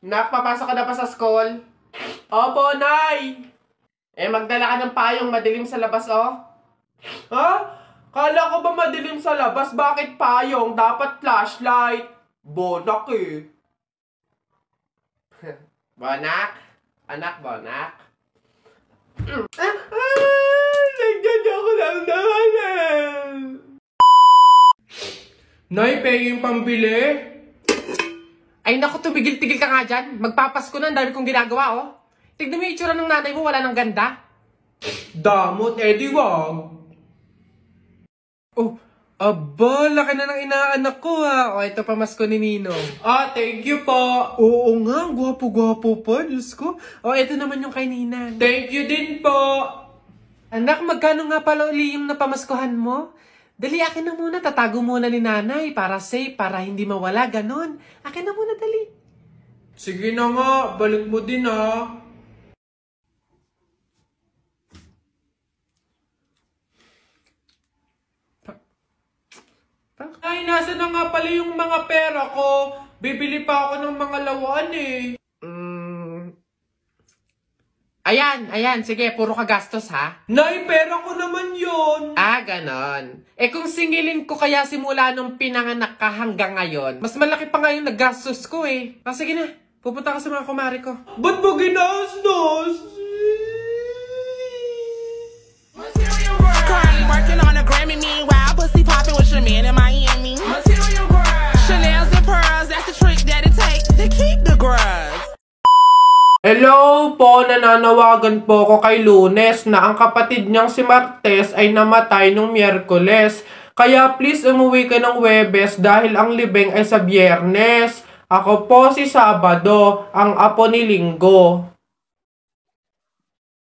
Nak, papasok ka na pa sa school? Opo, Nay! Magdala ka ng payong madilim sa labas, oh. Ha? Kala ko ba madilim sa labas? Bakit payong? Dapat flashlight. Bonak eh. Bonak? Anak, Bonak? Nagdala ako ng naman. Nay, pay yung pambili? Ay naku, tumigil-tigil ka nga dyan. Magpapasko na, ang dami kong ginagawa, oh. Tignan mo yung itsura ng nanay mo, wala nang ganda. Damot, di wag. Oh, aba, laki na ng inaanak ko, ha. O, ito pamasko ni Ninong. Thank you po. Oo nga, gwapo-gwapo pa, Diyos ko. O, ito naman yung kay Ninang. Thank you din po. Anak, magkano nga pala uli yung napamaskuhan mo? Dali, akin na muna. Tatago muna ni nanay para safe, para hindi mawala, ganon. Akin na muna, dali. Sige na nga, balik mo din, ha. Ay, nasa na nga pala yung mga pera ko. Bibili pa ako ng mga lawaan, eh. Ayan, sige, puro ka gastos, ha? Nay, pera ko naman yun. Ganon. Kung singilin ko kaya simula nung pinanganak ka hanggang ngayon, mas malaki pa nga yung naggastos ko, eh. Sige na, pupunta ka sa mga kumari ko. Ba't mo ginastos? Currently working on a Grammy, meanwhile, pussy popping with your man in Miami. Chanel's and pearls, that's the trick that it takes to keep the grudge. Hello po, nananawagan po ko kay Lunes na ang kapatid niyang si Martes ay namatay nung Miyerkules. Kaya please umuwi ka ng Huwebes dahil ang libing ay sa Biyernes. Ako po si Sabado, ang apo ni Linggo.